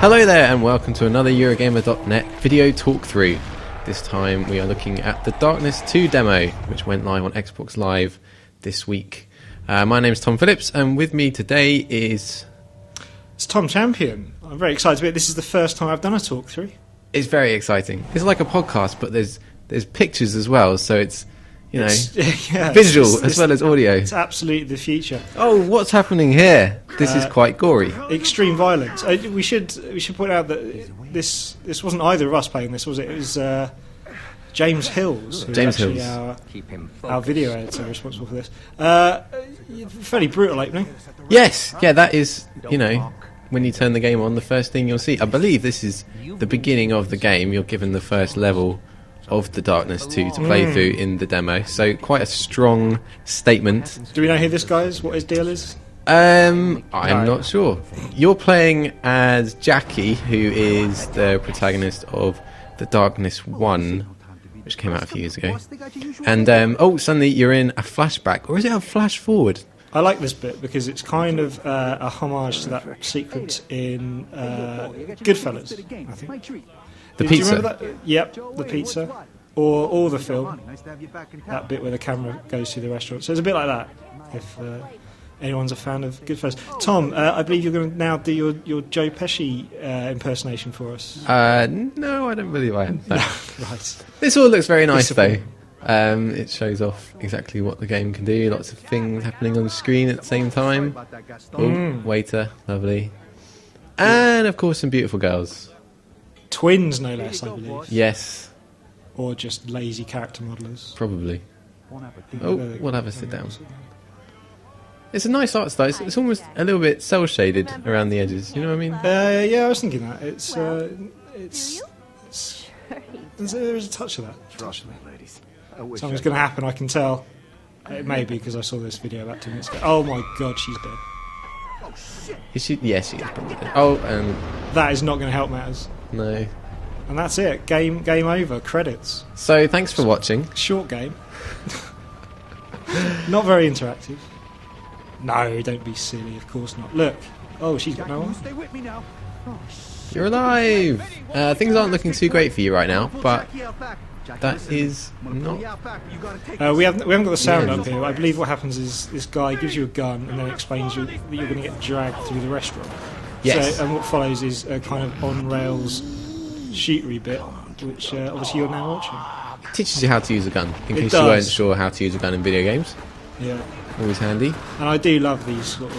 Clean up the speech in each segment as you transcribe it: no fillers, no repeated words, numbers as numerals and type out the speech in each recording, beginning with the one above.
Hello there and welcome to another Eurogamer.net video talkthrough. This time we are looking at the Darkness 2 demo, which went live on Xbox Live this week. My name is Tom Phillips, and with me today is... It's Tom Champion. I'm very excited about it. This is the first time I've done a talkthrough. It's very exciting. It's like a podcast, but there's pictures as well, so it's, you know, visual as well as audio. It's absolutely the future. Oh, what's happening here? This is quite gory. Extreme violence. We should point out that this wasn't either of us playing this, was it? It was James Hills, who is actually our video editor responsible for this. Fairly brutal opening. Yes, yeah, that is, you know, when you turn the game on, the first thing you'll see. I believe this is the beginning of the game. You're given the first level of the Darkness 2 to play through in the demo, so quite a strong statement. Do we know who this guy is, what his deal is? I'm not sure. You're playing as Jackie, who is the protagonist of the Darkness 1, which came out a few years ago. And, suddenly you're in a flashback, or is it a flash forward? I like this bit because it's kind of a homage to that sequence in Goodfellas, I think. The Do pizza? you remember that? Yep, the pizza. Or the film. That bit where the camera goes to the restaurant. So it's a bit like that, if anyone's a fan of Goodfellas. Tom, I believe you're going to now do your Joe Pesci impersonation for us. No, I don't believe I am. No. Right. This all looks very nice, though. It shows off exactly what the game can do. Lots of things happening on the screen at the same time. Oh, waiter, lovely. And, of course, some beautiful girls. Twins, no less, I believe. Yes. Or just lazy character modelers. Probably. Oh, we'll have a sit down. It's a nice art style. It's almost a little bit cel-shaded around the edges. You know what I mean? Yeah, I was thinking that. There's a touch of that. Something's going to happen, I can tell. It may be because I saw this video about 2 minutes ago. Oh my god, she's dead. Is she? Yes, she is probably dead. Oh, that is not going to help matters. No. And that's it. Game over. Credits. So, thanks for watching. Short game. Not very interactive. No, don't be silly. Of course not. Look. Oh, she's got no one. Stay with me now. You're alive! Things aren't looking too great for you right now, but that is not... we haven't got the sound up here. I believe what happens is this guy gives you a gun and then explains that you're going to get dragged through the restaurant. Yes. So, and what follows is a kind of on-rails shootery bit, which obviously you're now watching. It teaches you how to use a gun, in case does. you weren't sure how to use a gun in video games. Yeah. Always handy. And I do love these sort of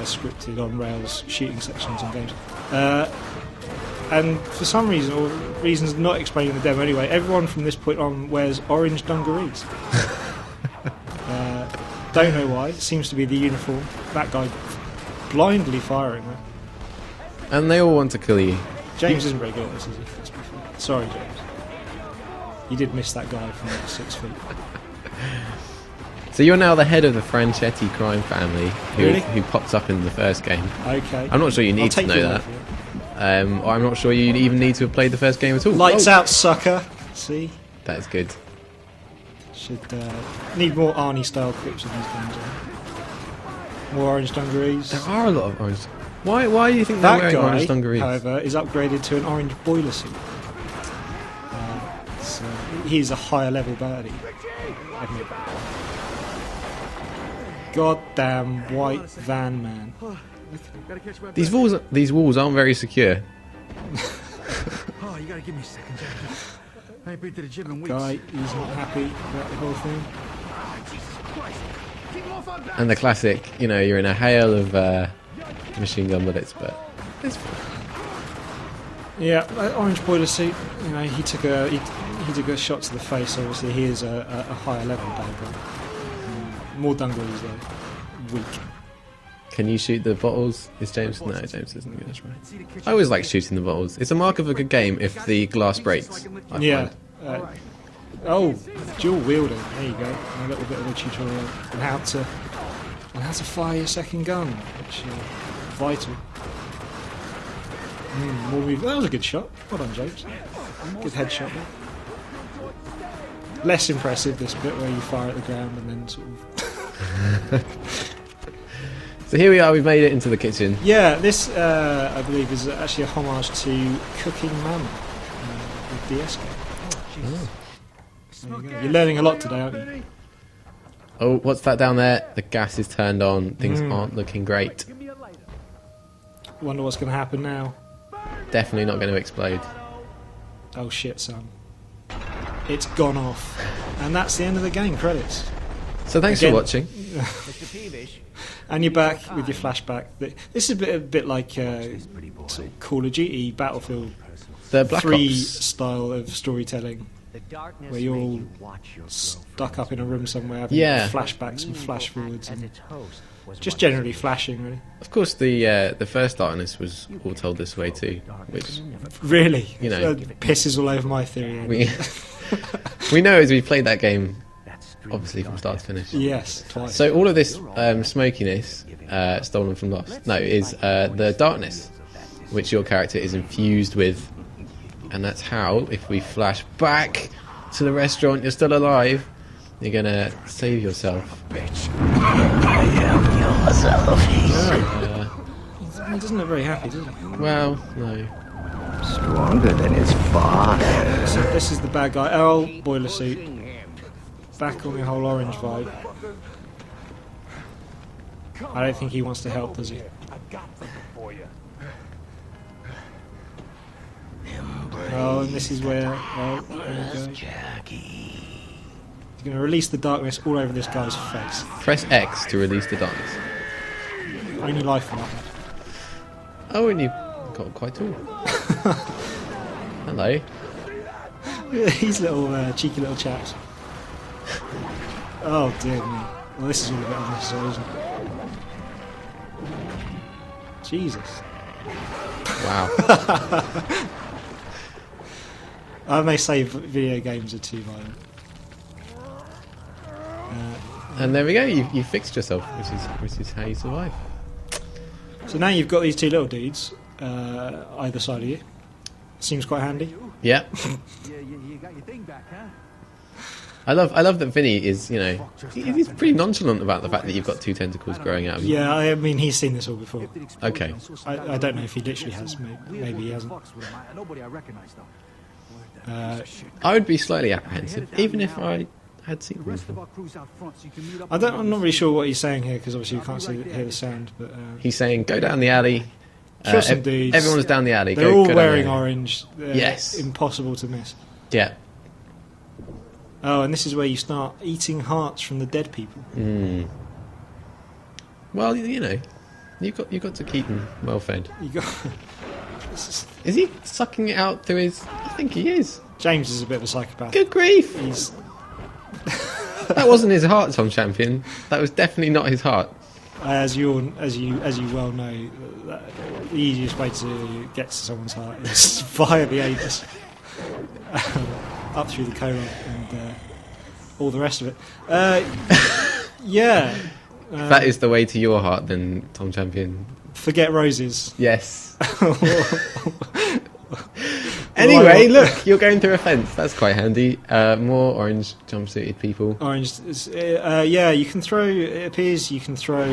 scripted on-rails shooting sections in games. And for some reason, or reasons not explaining the demo anyway, everyone from this point on wears orange dungarees. Don't know why. It seems to be the uniform. That guy blindly firing that. And they all want to kill you. James isn't very good at this, is he? Let's be fair. Sorry, James. You did miss that guy from like 6 feet. So you're now the head of the Franchetti crime family, Really? who pops up in the first game. Okay. I'm not sure you need to know that. Or I'm not sure you even need to have played the first game at all. Lights out, sucker. See? That is good. Should need more Arnie-style clips of these games. More orange dungarees. There are a lot of orange. Why do you think they're That wearing guy, orange dungarees? however, is upgraded to an orange boiler suit. So he's a higher level baddie. Goddamn white van man. These walls aren't very secure. Oh, you gotta give me a second, Jackie. I ain't been to the gym in weeks. Guy, he's not happy about the whole thing. And the classic, you know, you're in a hail of machine gun bullets, but it's fine. Yeah, orange boiler suit. You know, he took a shot to the face. Obviously, he is a higher level bad guy. More dungarees though. Weak. Can you shoot the bottles? Is James? No, James isn't good. That's right. I always like shooting the bottles. It's a mark of a good game if the glass breaks. I Yeah. find. Oh, dual wielding. There you go. A little bit of a tutorial on how to fire your second gun, which is vital. That was a good shot. Well done, James. Good headshot there. Less impressive this bit where you fire at the ground and then sort of So here we are. We've made it into the kitchen. Yeah, this I believe is actually a homage to Cooking Mama, the DS game. Oh. There you go. You're learning a lot today, aren't you? Oh, what's that down there? The gas is turned on. Things aren't looking great. Wonder what's going to happen now. Definitely not going to explode. Oh shit, son. It's gone off. And that's the end of the game, credits. So thanks for watching. And you're back with your flashback. This is a bit like sort of Call of Duty, Battlefield The Black 3 Ops. style of storytelling, where you're all stuck up in a room somewhere having flashbacks and flash forwards, and just generally flashing, really. Of course, the first Darkness was all told this way too, which Really, you know, pisses all over my theory. We know as we played that game, obviously from start to finish. Yes, twice. So all of this smokiness, stolen from Lost, is the darkness, which your character is infused with, and that's how, if we flash back to the restaurant, you're still alive. You're gonna save yourself. Bitch. He doesn't look very happy, does he? Well, no. Stronger than his father. So this is the bad guy. Oh, boiler suit. Back on the whole orange vibe. I don't think he wants to help, does he? Oh, and this is where... Oh, there we go. He's going to release the darkness all over this guy's face. Press X to release the darkness. Only life for that. Oh, and you got quite tall. Hello. These little cheeky little chaps. Oh dear me. Well, this is all a bit unnecessary, isn't it? Jesus. Wow. I may say video games are too violent. And there we go. You fixed yourself, which is how you survive. So now you've got these two little dudes either side of you. Seems quite handy. Yeah. You got your thing back, huh? I love that Vinny is, he's pretty nonchalant about the fact that you've got two tentacles growing out of you. Yeah, I mean, he's seen this all before. Okay. I don't know if he literally has. Maybe he hasn't. Nobody I recognize though. I would be slightly apprehensive, even if I had seen them before. I'm not really sure what he's saying here, because obviously you can't hear the sound. But He's saying, go down the alley. kill some dudes. Everyone's down the alley. They're go all down wearing the alley. orange. They're Yes. impossible to miss. Yeah. Oh, and this is where you start eating hearts from the dead people. Mm. Well, you've got to keep them well fed. You got. Is he sucking it out through his? I think he is. James is a bit of a psychopath. Good grief! He's That wasn't his heart, Tom Champion. That was definitely not his heart. as you well know, the easiest way to get to someone's heart is via the anus, up through the colon and all the rest of it. Yeah. If that is the way to your heart, then Tom Champion. Forget roses. Yes. Anyway, Well, look, you're going through a fence. That's quite handy. More orange jumpsuited people. Orange. Yeah, you can throw. It appears you can throw.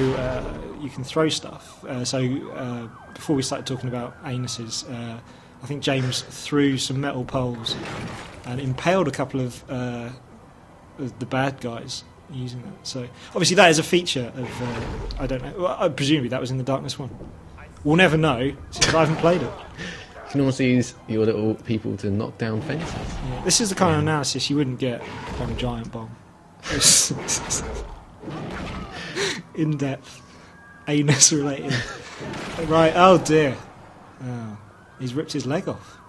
You can throw stuff. So before we started talking about anuses, I think James threw some metal poles and impaled a couple of the bad guys using that. So obviously that is a feature of. I don't know. Well, presumably that was in the Darkness one. We'll never know since I haven't played it. You can also use your little people to knock down fences. Yeah, this is the kind of analysis you wouldn't get on a giant bomb. In depth, anus related. Right, oh dear. Oh, he's ripped his leg off.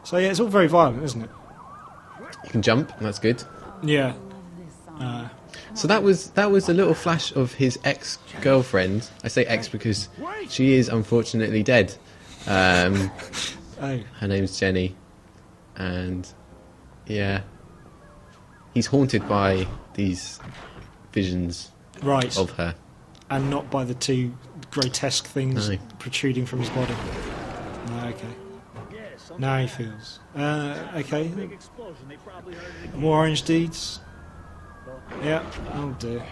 So yeah, it's all very violent, isn't it? You can jump, and that's good. Yeah. So that was a little flash of his ex-girlfriend. I say ex because she is unfortunately dead. Oh. Her name's Jenny, and yeah, he's haunted by these visions Right. of her. And not by the two grotesque things No. protruding from his body. No, okay. Now he feels. Okay. More orange deeds. Yeah. Oh dear.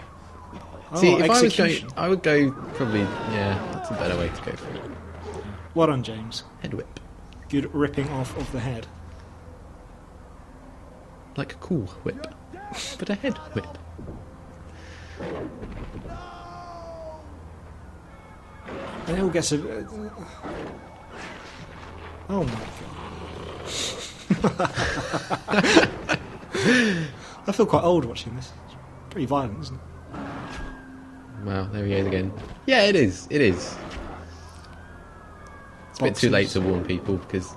See, if I was going, execution. I would go probably, yeah, that's a better way to go for it. Well done, James. Head whip. Good ripping off of the head. Like a cool whip, but a head whip. And it all gets a... Oh my god. I feel quite old watching this. It's pretty violent, isn't it? Wow, there he is again. Yeah, it is. It is. It's a bit too late to warn people because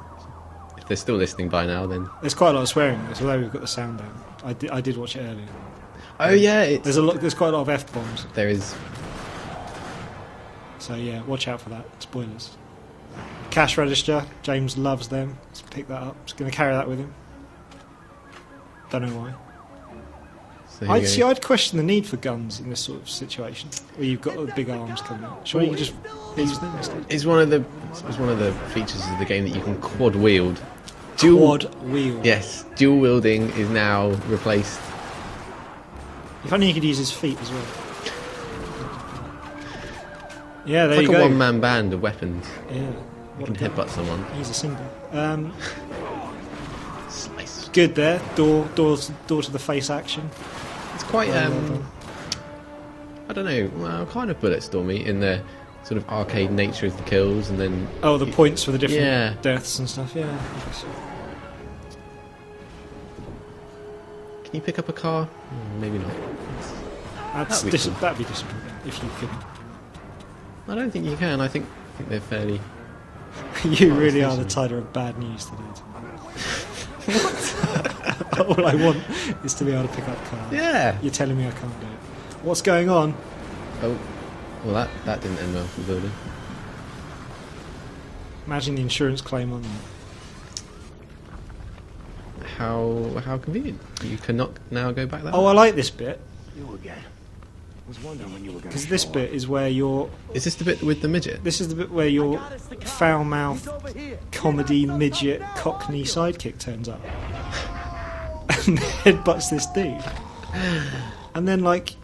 if they're still listening by now, then. There's quite a lot of swearing in this, although we've got the sound down. I did watch it earlier. Oh yeah, it's, There's quite a lot of F-bombs. there is. So yeah, watch out for that. Spoilers. Cash register. James loves them. Let's pick that up. Just going to carry that with him. Don't know why. So here you go. I'd question the need for guns in this sort of situation where you've got the big arms coming out. Surely you can just use them instead. It's one of the features of the game that you can quad wield. Quad wheel. Yes, dual wielding is now replaced. If only he could use his feet as well. Yeah, there It's you like a go. one-man band of weapons. Yeah. You can headbutt someone. He's a symbol. Slice. Good there. Door to the face action. It's quite Well done. I don't know, well, kind of bullet stormy in the sort of arcade nature of the kills, and then Oh, the points for the different Yeah. deaths and stuff. Yeah. I guess. can you pick up a car? Maybe not. That'd be cool. That'd be disappointing if you could. I don't think you can. I think they're fairly. You really are the title of bad news today. All I want is to be able to pick up cars. Yeah. You're telling me I can't do it. What's going on? Oh, well that didn't end well for the building. Imagine the insurance claim on that. How convenient! You cannot now go back that. Oh, I like this bit You again. Was wondering when you were going because this bit is where you're. Is this the bit with the midget? This is the bit where your foul-mouthed comedy midget Cockney sidekick turns up and headbutts this dude, and then like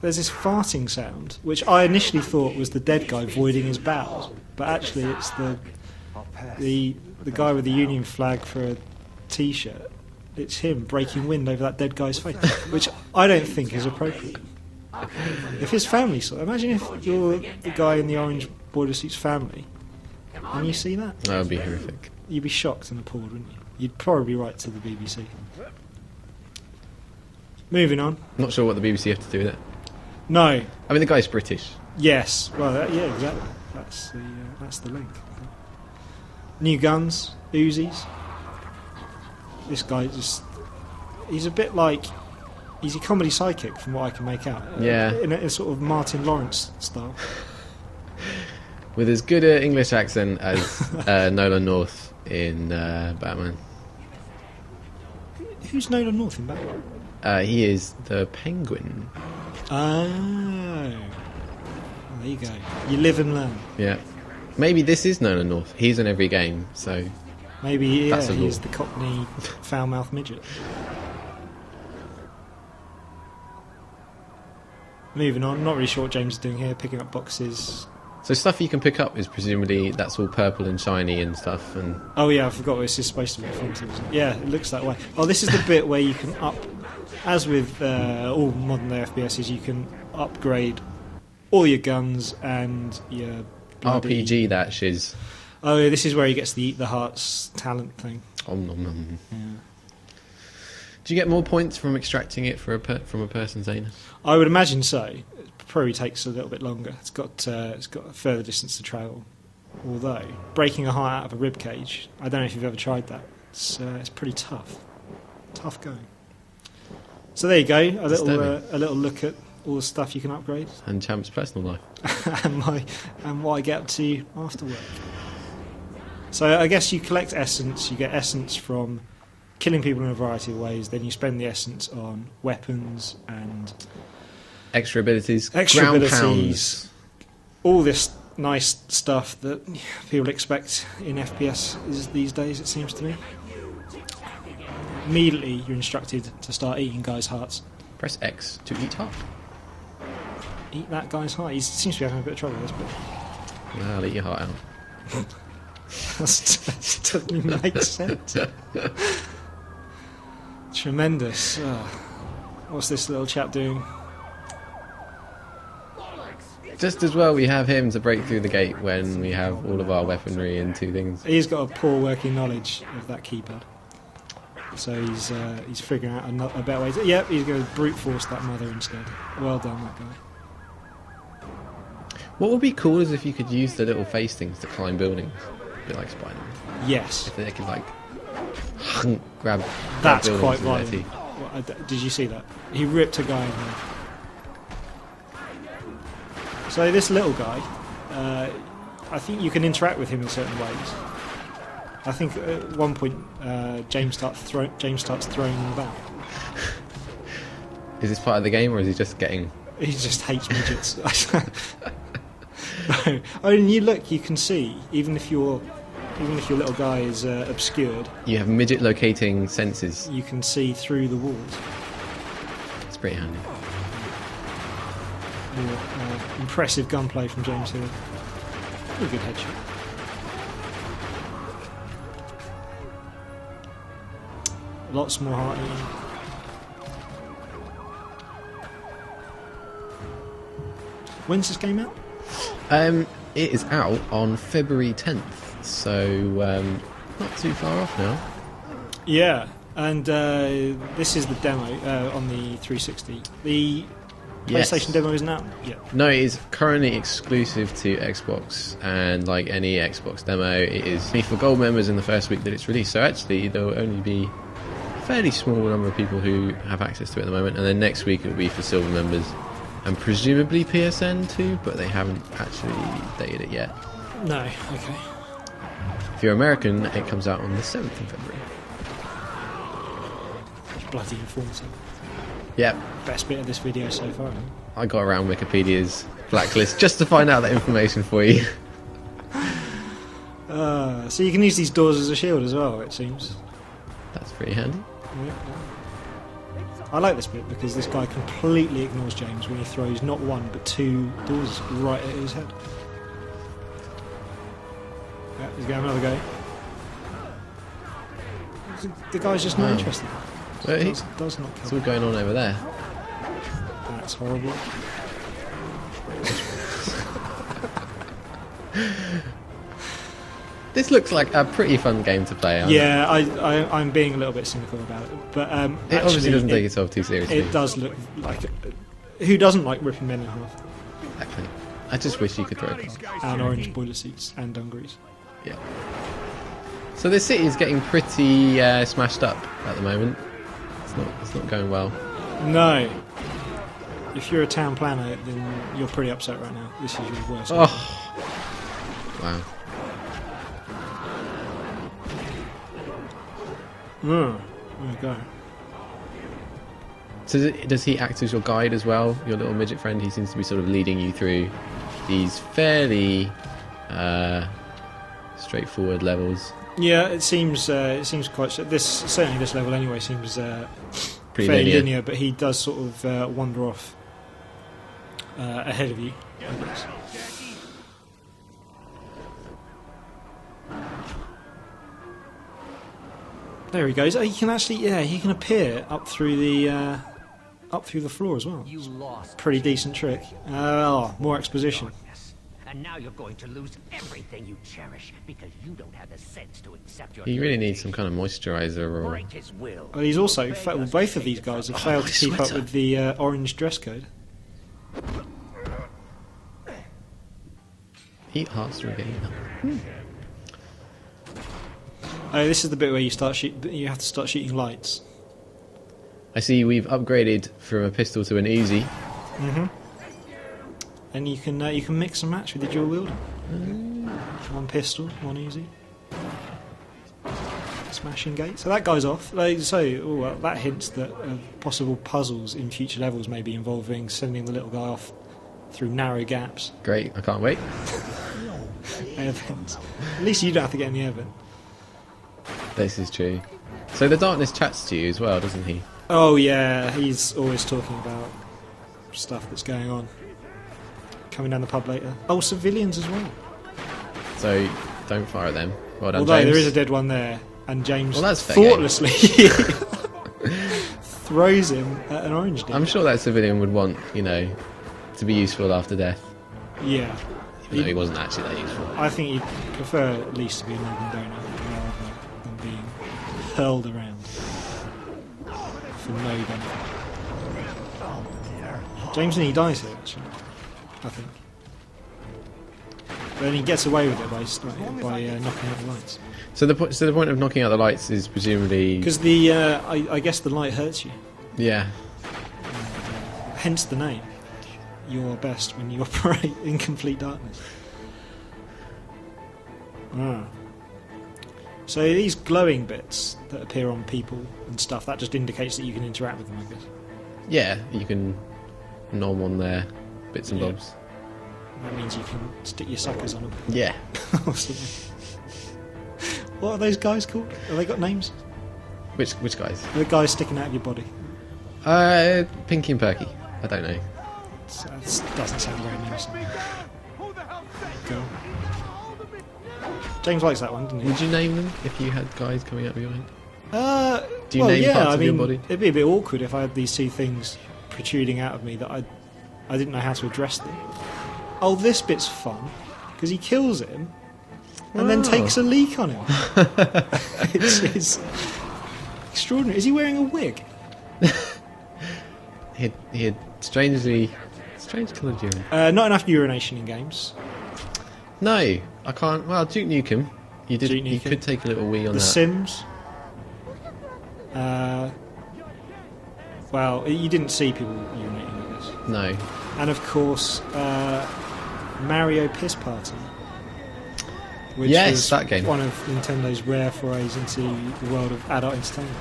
there's this farting sound which I initially thought was the dead guy voiding his bowels, but actually it's the guy with the Union flag for a t-shirt. It's him breaking wind over that dead guy's face, which I don't think is appropriate. If his family saw, imagine if you're the guy in the orange boiler suit's family, and you see that, That would be horrific. you'd be shocked and appalled, wouldn't you? You'd probably write to the BBC. Moving on. Not sure what the BBC have to do with it. No. I mean, the guy's British. Yes. Well, yeah, exactly. That's the link. New guns, Uzis. This guy he's a bit like, he's a comedy psychic from what I can make out. Yeah. In a sort of Martin Lawrence style. With as good an English accent as Nolan North in Batman. Who's Nolan North in Batman? He is the Penguin. Oh. Well, there you go. You live and learn. Yeah. Maybe this is Nolan North. He's in every game, so Maybe That's a he's law. the Cockney foul-mouthed midget. Moving on, not really sure what James is doing here, picking up boxes. so stuff you can pick up is presumably that's all purple and shiny and stuff. And Oh yeah, I forgot this is supposed to be a film too, isn't it? Yeah, it looks that way. Oh, this is the bit where you can as with all modern day FPSs, you can upgrade all your guns and your bloody... RPG that shiz. Oh yeah, this is where he gets the Eat the Hearts talent thing. Om nom nom. Yeah. Do you get more points from extracting it from a person's anus? I would imagine so. It probably takes a little bit longer. It's got a further distance to travel. Although breaking a heart out of a rib cage, I don't know if you've ever tried that. It's pretty tough. Tough going. So there you go. A little look at all the stuff you can upgrade And Champ's personal life. and what I get up to after work. So I guess you collect essence. You get essence from killing people in a variety of ways. Then you spend the essence on weapons and Extra abilities. Extra ground abilities. pounds. all this nice stuff that people expect in FPS these days, it seems to me. Immediately you're instructed to start eating guys' hearts. Press X to eat heart. eat that guy's heart. He seems to be having a bit of trouble with this, but I'll eat your heart out. that doesn't make sense. Tremendous. What's this little chap doing? Just as well, we have him to break through the gate when we have all of our weaponry and 2 things. He's got a poor working knowledge of that keypad, so he's figuring out a better way. Yep, he's going to brute force that mother instead. Well done, that guy. What would be cool is if you could use the little face things to climb buildings, a bit like Spider-Man. Yes, If they could like grab that's buildings quite with their violent. teeth. Did you see that? He ripped a guy in half. So this little guy, I think you can interact with him in certain ways. I think at one point James starts throwing him about. Is this part of the game, or is he just getting? He just hates midgets. No. Oh, and you can see even if your little guy is obscured, You have midget locating sensors. you can see through the walls. It's pretty handy. Impressive gunplay from James here. Pretty good headshot. Lots more heart eating. When's this game out? It is out on February 10th, so not too far off now. Yeah, and this is the demo on the 360. The Yes. PlayStation demo isn't out yet. No, it is currently exclusive to Xbox, and like any Xbox demo, it is only for gold members in the first week that it's released. So actually, there will only be a fairly small number of people who have access to it at the moment, and then next week it will be for silver members, and presumably PSN too, but they haven't actually dated it yet. No, okay. If you're American, it comes out on the 7th of February. Bloody informative. Yep, Best bit of this video so far. I got around Wikipedia's blacklist just to find out that information for you. So you can use these doors as a shield as well, it seems. That's pretty handy. Yeah. I like this bit because this guy completely ignores James when he throws not 1 but 2 doors right at his head. Yeah, he's going another go. The guy's just not interested. Well, Does not What's kill. all going on over there? That's horrible. This looks like a pretty fun game to play. Yeah, I'm being a little bit cynical about it, but It obviously doesn't take itself too seriously. It does look like who doesn't like ripping men in half Exactly. I just wish you could throw it. and orange boiler seats and dungarees. Yeah. So this city is getting pretty smashed up at the moment. It's not going well. No. If you're a town planner, then you're pretty upset right now. This is your worst. Oh. Wow. There we go. So does he act as your guide as well? Your little midget friend? He seems to be sort of leading you through these fairly straightforward levels. Yeah, it seems quite. Certainly this level anyway seems Pretty fairly linear. linear, but he does sort of wander off ahead of you, I guess. There he goes. Oh, he can actually, he can appear up through the floor as well. You lost. Pretty decent trick. More exposition. And now you're going to lose everything you cherish because you don't have the sense to accept your. He really needs some kind of moisturizer or. break his will. Well, he's also both of these guys have failed my to keep up sweater. with the orange dress code. Eat hearts through again. Oh, this is the bit where you have to start shooting lights. I see we've upgraded from a pistol to an Uzi. And you can mix and match with the dual wielder. One pistol, one easy. Smashing gate. So that guy's off. That hints that possible puzzles in future levels may be involving sending the little guy off through narrow gaps. Great, I can't wait. Air vents. At least you don't have to get in the air vent. This is true. So the darkness chats to you as well, doesn't he? Oh yeah, he's always talking about stuff that's going on. coming down the pub later. Oh, civilians as well. So don't fire at them. Well done, Although James. there is a dead one there, and James Well, that's fair thoughtlessly throws him at an orange dip. I'm sure that civilian would want, to be useful after death. Yeah. Even though he wasn't actually that useful. I think he'd prefer at least to be an organ donor rather than being hurled around for no benefit. James nearly dies here, actually, I think. But then he gets away with it by knocking out the lights. So the point of knocking out the lights is presumably... Because I guess the light hurts you. Yeah. Hence the name. You're best when you operate in complete darkness. So these glowing bits that appear on people and stuff, that just indicates that you can interact with them, I guess. Yeah, you can nom on their bits and Yeah. bobs. That means you can stick your suckers on them. Yeah. Or something. What are those guys called? Have they got names? Which guys? The guys sticking out of your body. Pinky and Perky. I don't know. That doesn't sound very menacing. Go on. James likes that one, doesn't he? Would you name them if you had guys coming out of your head? Do you well, name yeah, parts I of mean, your body? it'd be a bit awkward if I had these two things protruding out of me that I didn't know how to address them. Oh, this bit's fun because he kills him and then takes a leak on him. it's extraordinary. Is he wearing a wig? He had strange coloured urine. Not enough urination in games. No, I can't. Well, Duke Nukem. You Duke You Nukem. could take a little wee on The that. Sims. Well, you didn't see people urinating, I guess. No. And of course, Mario Piss Party. Which Yes, was that game. one of Nintendo's rare forays into the world of adult entertainment.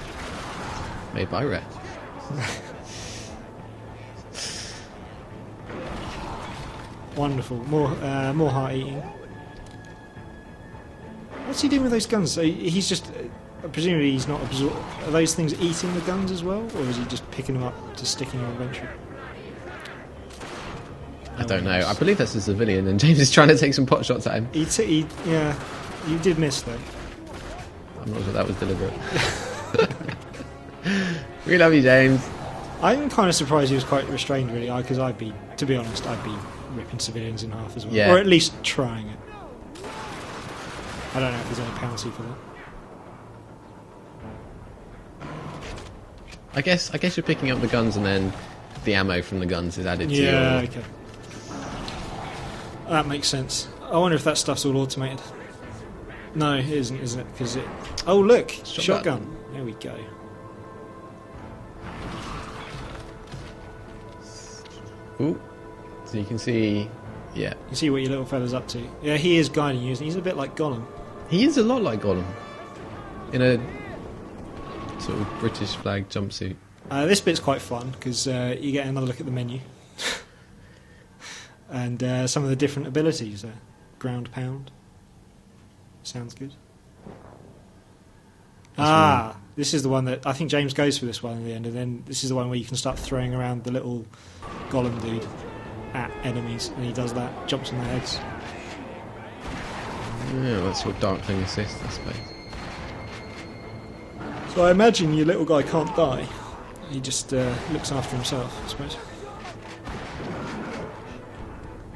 Made by Rare. Wonderful. More heart eating. What's he doing with those guns? So he's just. Presumably he's not absorbed. Are those things eating the guns as well? Or is he just picking them up to stick in your inventory? I don't know. I believe that's a civilian, and James is trying to take some pot shots at him. Yeah, you did miss though. I'm not sure that was deliberate. We love you, James. I'm kind of surprised he was quite restrained, really, because to be honest, I'd be ripping civilians in half as well. Yeah. Or at least trying it. I don't know if there's any penalty for that. I guess you're picking up the guns, and then the ammo from the guns is added to Yeah, your... okay. That makes sense. I wonder if that stuff's all automated. No, it isn't, is it? Because it... Oh, look! Shotgun. There we go. Ooh. So you can see... Yeah. You see what your little fella's up to. Yeah, he is guiding you, isn't he? He's a bit like Gollum. He is a lot like Gollum. In a sort of British flag jumpsuit. This bit's quite fun, because you get another look at the menu. And some of the different abilities there. Ground pound. Sounds good. This is the one that... I think James goes for this one in the end, and then this is the one where you can start throwing around the little Gollum dude at enemies, and he does that, jumps on their heads. Yeah, that's your Darkling assist, I suppose. So I imagine your little guy can't die. He just looks after himself, I suppose.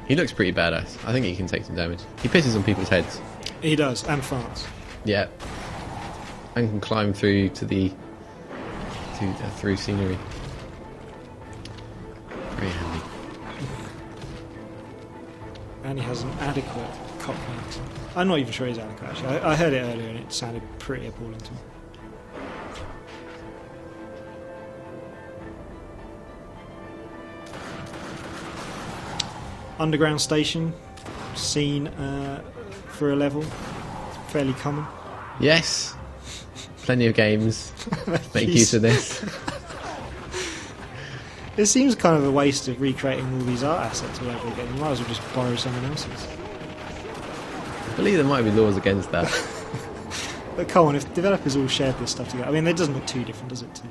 He looks pretty badass. I think he can take some damage. He pisses on people's heads. He does, and farts. Yeah. And can climb through through scenery. Very handy. And he has an adequate Cockney accent. I'm not even sure he's adequate, actually. I heard it earlier and it sounded pretty appalling to me. Underground station scene for a level. Fairly common. Yes. Plenty of games make use of this. It seems kind of a waste of recreating all these art assets all over again. You might as well just borrow someone else's. I believe there might be laws against that. But come on, if developers all shared this stuff together, I mean, it doesn't look too different, does it?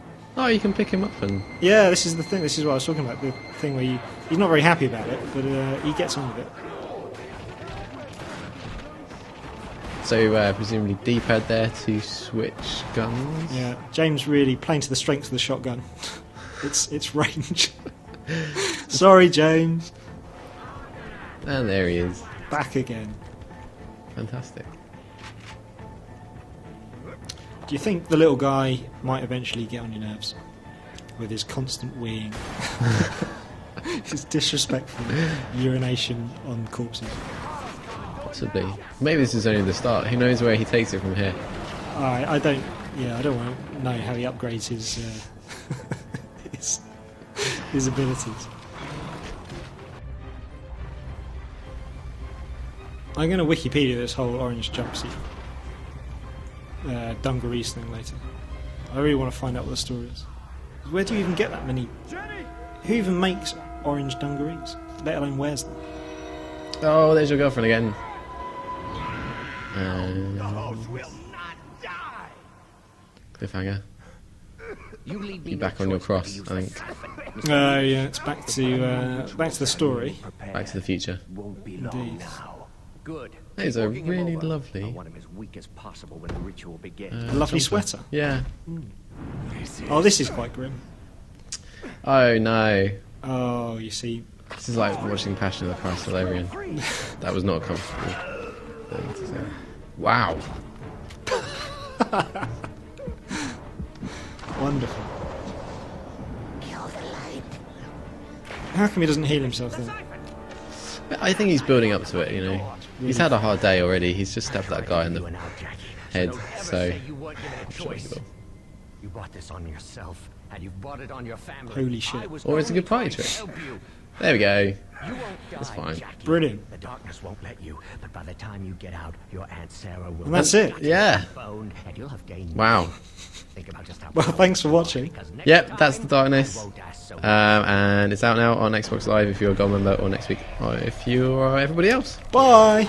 Oh, you can pick him up and... Yeah, this is the thing. This is what I was talking about. The thing where he's not very happy about it, but he gets on with it. So, presumably D-pad there to switch guns. Yeah, James really playing to the strength of the shotgun. its range. Sorry, James. And there he is. Back again. Fantastic. Do you think the little guy might eventually get on your nerves with his constant weeing, his disrespectful urination on corpses? Possibly. Maybe this is only the start. Who knows where he takes it from here? I don't. Yeah, I don't want to know how he upgrades his his abilities. I'm going to Wikipedia this whole orange jumpsuit dungarees thing later. I really want to find out what the story is. Where do you even get that many? Who even makes orange dungarees? Let alone wears them? Oh, there's your girlfriend again. Those will not die. Cliffhanger. You leave me You're back on your cross, I think. Yeah, it's back to the story. Back to the future. Won't be long Indeed. now. Good. These Keep are working him really over. lovely. I want him as weak as possible when the ritual begins. A lovely jumper. sweater. Yeah. Oh, this is quite grim. Oh no. Oh, you see. This is like watching Passion of the Christ all over again. That was not a comfortable thing to say. Wow. Wonderful. How come he doesn't heal himself then? I think he's building up to it, you know. He's had a hard day already. He's just stabbed that guy in the head, so I'm sure he will. You brought this on yourself, and you've brought it on your family. Holy shit. I was Or it's a good party only trying trick. to help you. There we go. You won't That's die, fine. Jackie. Brilliant. The darkness won't let you, but by the time you get out, your Aunt Sarah will. And that's it. Yeah. Bone, and you'll have gained. Wow. Think about just how Well, thanks for watching. because next Yep, time, that's The Darkness. I won't ask so And it's out now on Xbox Live if you're a Gold member, or next week if you are everybody else. Bye.